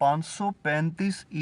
535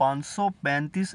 535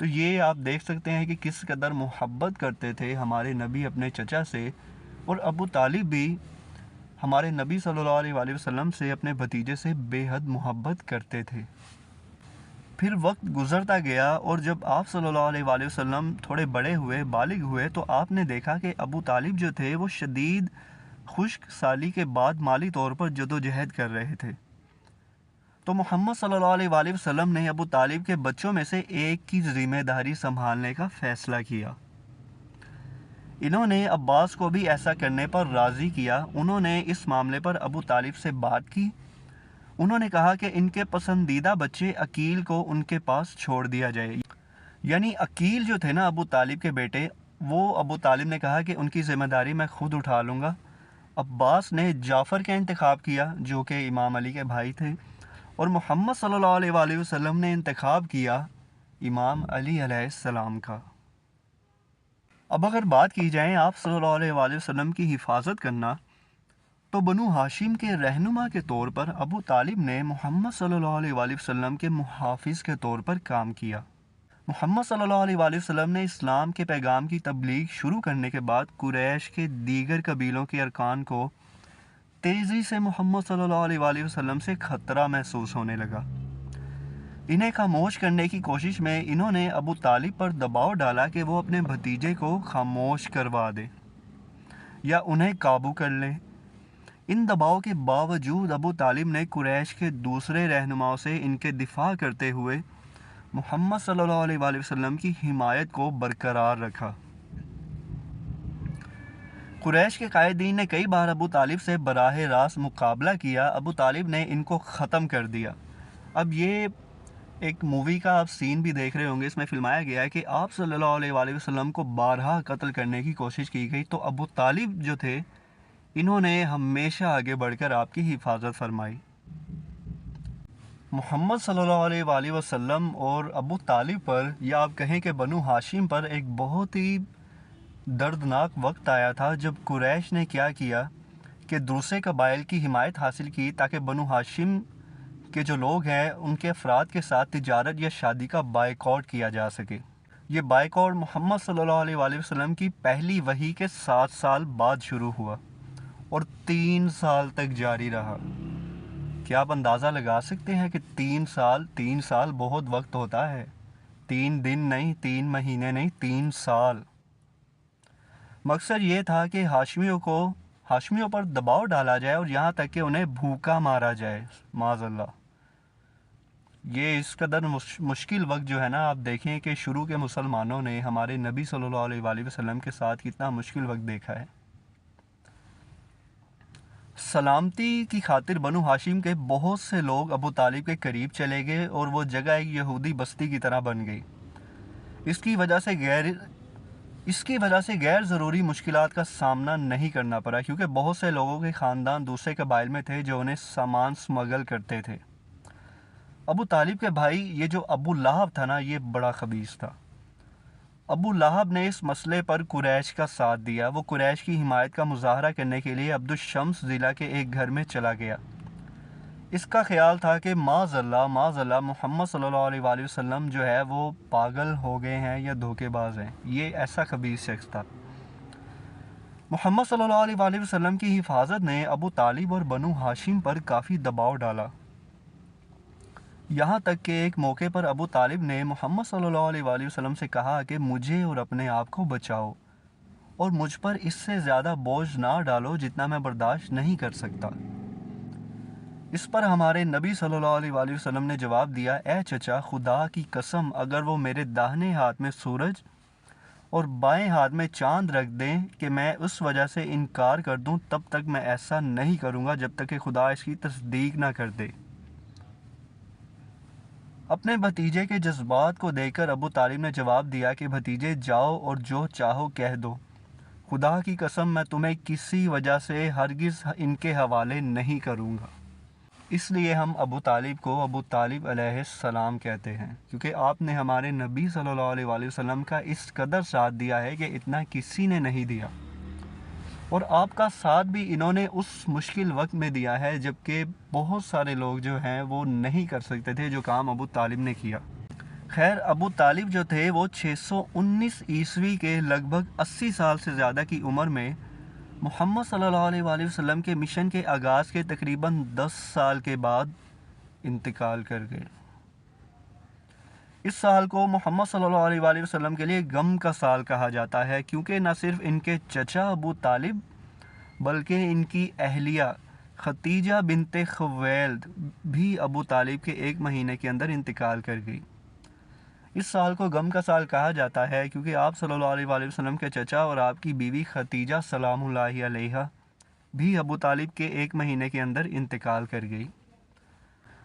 تو یہ آپ دیکھ سکتے ہیں کہ کس قدر محبت کرتے تھے ہمارے نبی اپنے چچا سے، اور ابو طالب بھی ہمارے نبی صلی اللہ علیہ وآلہ وسلم سے اپنے بھتیجے سے بے حد محبت کرتے تھے۔ پھر وقت گزرتا گیا اور جب آپ صلی اللہ علیہ وآلہ وسلم تھوڑے بڑے ہوئے، بالغ ہوئے، تو آپ نے دیکھا کہ ابو طالب جو تھے وہ شدید خشک سالی کے بعد مالی طور پر جدوجہد کر رہے تھے۔ تو محمد صلی اللہ علیہ وآلہ وسلم نے ابو طالب کے بچوں میں سے ایک کی ذمہ داری سنبھالنے کا فیصلہ کیا۔ انہوں نے عباس کو بھی ایسا کرنے پر راضی کیا۔ انہوں نے اس معاملے پر ابو طالب سے بات کی۔ انہوں نے کہا کہ ان کے پسندیدہ بچے عقیل کو ان کے پاس چھوڑ دیا جائے، یعنی عقیل جو تھے نا ابو طالب کے بیٹے، وہ ابو طالب نے کہا کہ ان کی ذمہ داری میں خود اٹھا لوں گا۔ عباس نے جعفر کا انتخاب کیا جو کہ امام علی کے بھائی تھے، اور محمد صلی اللہ علیہ وآلہ وسلم نے انتخاب کیا امام علی علیہ السلام کا۔ اب اگر بات کی جائے آپ صلی اللہ علیہ وآلہ وسلم کی حفاظت کرنا، تو بنو ہاشم کے رہنما کے طور پر ابو طالب نے محمد صلی اللہ علیہ وآلہ وسلم کے محافظ کے طور پر کام کیا۔ محمد صلی اللہ علیہ وآلہ وسلم نے اسلام کے پیغام کی تبلیغ شروع کرنے کے بعد قریش کے دیگر قبیلوں کے ارکان کو تیزی سے محمد صلی اللہ علیہ وآلہ وسلم سے خطرہ محسوس ہونے لگا۔ انہیں خاموش کرنے کی کوشش میں انہوں نے ابو طالب پر دباؤ ڈالا کہ وہ اپنے بھتیجے کو خاموش کروا دے یا انہیں قابو کر لیں۔ ان دباؤ کے باوجود ابو طالب نے قریش کے دوسرے رہنماؤں سے ان کے دفاع کرتے ہوئے محمد صلی اللہ علیہ وآلہ وسلم کی حمایت کو برقرار رکھا۔ قریش کے قائدین نے کئی بار ابو طالب سے براہ راست مقابلہ کیا، ابو طالب نے ان کو ختم کر دیا۔ اب یہ ایک مووی کا آپ سین بھی دیکھ رہے ہوں گے، اس میں فلمایا گیا ہے کہ آپ صلی اللہ علیہ وآلہ وسلم کو بارہا قتل کرنے کی کوشش کی گئی، تو ابو طالب جو تھے انہوں نے ہمیشہ آگے بڑھ کر آپ کی حفاظت فرمائی۔ محمد صلی اللہ علیہ وآلہ وسلم اور ابو طالب پر، یا آپ کہیں کہ بنو ہاشم پر، ایک بہت ہی دردناک وقت آیا تھا جب قریش نے کیا کیا کہ دوسرے قبائل کی حمایت حاصل کی تاکہ بنو ہاشم کے جو لوگ ہیں ان کے افراد کے ساتھ تجارت یا شادی کا بائیکاٹ کیا جا سکے۔ یہ بائیکاٹ محمد صلی اللہ علیہ وآلہ وسلم کی پہلی وحی کے 7 سال بعد شروع ہوا اور 3 سال تک جاری رہا۔ کیا آپ اندازہ لگا سکتے ہیں کہ 3 سال بہت وقت ہوتا ہے، 3 دن نہیں، 3 مہینے نہیں، 3 سال۔ مقصد یہ تھا کہ ہاشمیوں پر دباؤ ڈالا جائے اور یہاں تک کہ انہیں بھوکا مارا جائے، معاذ اللہ۔ یہ اس قدر مشکل وقت جو ہے نا، آپ دیکھیں کہ شروع کے مسلمانوں نے ہمارے نبی صلی اللہ علیہ وآلہ وسلم کے ساتھ کتنا مشکل وقت دیکھا ہے۔ سلامتی کی خاطر بنو ہاشم کے بہت سے لوگ ابو طالب کے قریب چلے گئے اور وہ جگہ ایک یہودی بستی کی طرح بن گئی۔ اس کی وجہ سے غیر ضروری مشکلات کا سامنا نہیں کرنا پڑا، کیونکہ بہت سے لوگوں کے خاندان دوسرے قبائل میں تھے جو انہیں سامان سمگل کرتے تھے۔ ابو طالب کے بھائی یہ جو ابو لہب تھا نا، یہ بڑا خبیث تھا۔ ابو لہب نے اس مسئلے پر قریش کا ساتھ دیا۔ وہ قریش کی حمایت کا مظاہرہ کرنے کے لیے عبد الشمس ضلع کے ایک گھر میں چلا گیا۔ اس کا خیال تھا کہ معاذ اللہ محمد صلی اللہ علیہ وآلہ وسلم جو ہے وہ پاگل ہو گئے ہیں یا دھوکے باز ہیں۔ یہ ایسا خبیث شخص تھا۔ محمد صلی اللہ علیہ وآلہ وسلم کی حفاظت نے ابو طالب اور بنو ہاشم پر کافی دباؤ ڈالا، یہاں تک کہ ایک موقع پر ابو طالب نے محمد صلی اللہ علیہ وآلہ وسلم سے کہا کہ مجھے اور اپنے آپ کو بچاؤ اور مجھ پر اس سے زیادہ بوجھ نہ ڈالو جتنا میں برداشت نہیں کر سکتا۔ اس پر ہمارے نبی صلی اللہ علیہ وآلہ وسلم نے جواب دیا، اے چچا، خدا کی قسم اگر وہ میرے داہنے ہاتھ میں سورج اور بائیں ہاتھ میں چاند رکھ دیں کہ میں اس وجہ سے انکار کر دوں، تب تک میں ایسا نہیں کروں گا جب تک کہ خدا اس کی تصدیق نہ کر دے۔ اپنے بھتیجے کے جذبات کو دیکھ کر ابو طالب نے جواب دیا کہ بھتیجے جاؤ اور جو چاہو کہہ دو، خدا کی قسم میں تمہیں کسی وجہ سے ہرگز ان کے حوالے نہیں کروں گا۔ اس لیے ہم ابو طالب کو ابو طالب علیہ السلام کہتے ہیں، کیونکہ آپ نے ہمارے نبی صلی اللہ علیہ وآلہ وسلم کا اس قدر ساتھ دیا ہے کہ اتنا کسی نے نہیں دیا، اور آپ کا ساتھ بھی انہوں نے اس مشکل وقت میں دیا ہے جبکہ بہت سارے لوگ جو ہیں وہ نہیں کر سکتے تھے جو کام ابو طالب نے کیا۔ خیر ابو طالب جو تھے وہ 619 عیسوی کے لگ بھگ 80 سال سے زیادہ کی عمر میں محمد صلی اللہ علیہ وآلہ وسلم کے مشن کے آغاز کے تقریباً 10 سال کے بعد انتقال کر گئے۔ اس سال کو محمد صلی اللہ علیہ وآلہ وسلم کے لیے غم کا سال کہا جاتا ہے، کیونکہ نہ صرف ان کے چچا ابو طالب بلکہ ان کی اہلیہ ختیجہ بنت خویلد بھی ابو طالب کے 1 مہینے کے اندر انتقال کر گئی۔ اس سال کو غم کا سال کہا جاتا ہے کیونکہ آپ صلی اللہ علیہ وآلہ وسلم کے چچا اور آپ کی بیوی ختیجہ سلام اللہ علیہا بھی ابو طالب کے 1 مہینے کے اندر انتقال کر گئی۔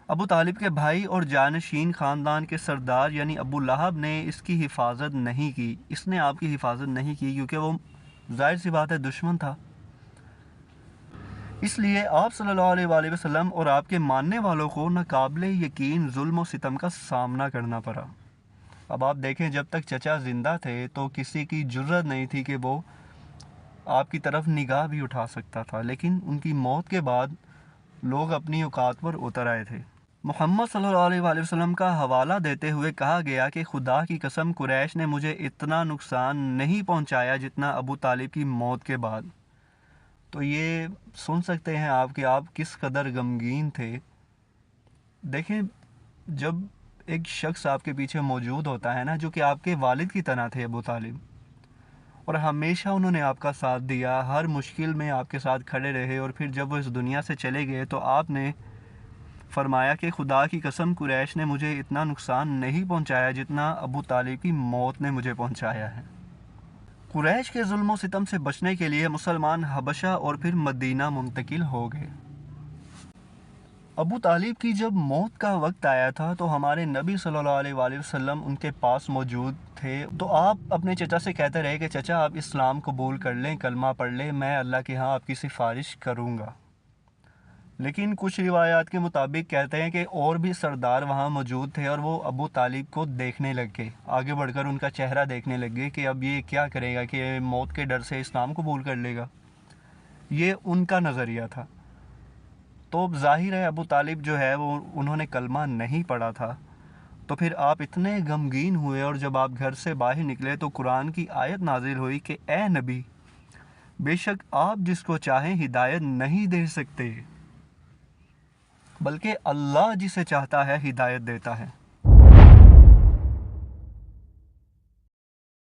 ابو طالب کے بھائی اور جانشین خاندان کے سردار یعنی ابو لہب نے اس کی حفاظت نہیں کی، اس نے آپ کی حفاظت نہیں کی کیونکہ وہ ظاہر سی بات ہے دشمن تھا۔ اس لیے آپ صلی اللہ علیہ وآلہ وسلم اور آپ کے ماننے والوں کو ناقابل یقین ظلم و ستم کا سامنا کرنا پڑا۔ اب آپ دیکھیں جب تک چچا زندہ تھے تو کسی کی جرت نہیں تھی کہ وہ آپ کی طرف نگاہ بھی اٹھا سکتا تھا، لیکن ان کی موت کے بعد لوگ اپنی اوقات پر اتر آئے تھے۔ محمد صلی اللہ علیہ وآلہ وسلم کا حوالہ دیتے ہوئے کہا گیا کہ خدا کی قسم قریش نے مجھے اتنا نقصان نہیں پہنچایا جتنا ابو طالب کی موت کے بعد۔ تو یہ سن سکتے ہیں آپ کہ آپ کس قدر غمگین تھے۔ دیکھیں جب ایک شخص آپ کے پیچھے موجود ہوتا ہے نا، جو کہ آپ کے والد کی طرح تھے ابو طالب، اور ہمیشہ انہوں نے آپ کا ساتھ دیا، ہر مشکل میں آپ کے ساتھ کھڑے رہے، اور پھر جب وہ اس دنیا سے چلے گئے تو آپ نے فرمایا کہ خدا کی قسم قریش نے مجھے اتنا نقصان نہیں پہنچایا جتنا ابو طالب کی موت نے مجھے پہنچایا ہے۔ قریش کے ظلم و ستم سے بچنے کے لیے مسلمان حبشہ اور پھر مدینہ منتقل ہو گئے۔ ابو طالب کی جب موت کا وقت آیا تھا تو ہمارے نبی صلی اللہ علیہ وآلہ وسلم ان کے پاس موجود تھے، تو آپ اپنے چچا سے کہتے رہے کہ چچا آپ اسلام قبول کر لیں، کلمہ پڑھ لیں، میں اللہ کے ہاں آپ کی سفارش کروں گا۔ لیکن کچھ روایات کے مطابق کہتے ہیں کہ اور بھی سردار وہاں موجود تھے اور وہ ابو طالب کو دیکھنے لگ گئے، آگے بڑھ کر ان کا چہرہ دیکھنے لگ گئے کہ اب یہ کیا کرے گا کہ موت کے ڈر سے اسلام قبول کر لے گا۔ یہ ان کا نظریہ تھا۔ تو ظاہر ہے ابو طالب جو ہے وہ انہوں نے کلمہ نہیں پڑھا تھا، تو پھر آپ اتنے غمگین ہوئے، اور جب آپ گھر سے باہر نکلے تو قرآن کی آیت نازل ہوئی کہ اے نبی، بے شک آپ جس کو چاہیں ہدایت نہیں دے سکتے، بلکہ اللہ جسے چاہتا ہے ہدایت دیتا ہے۔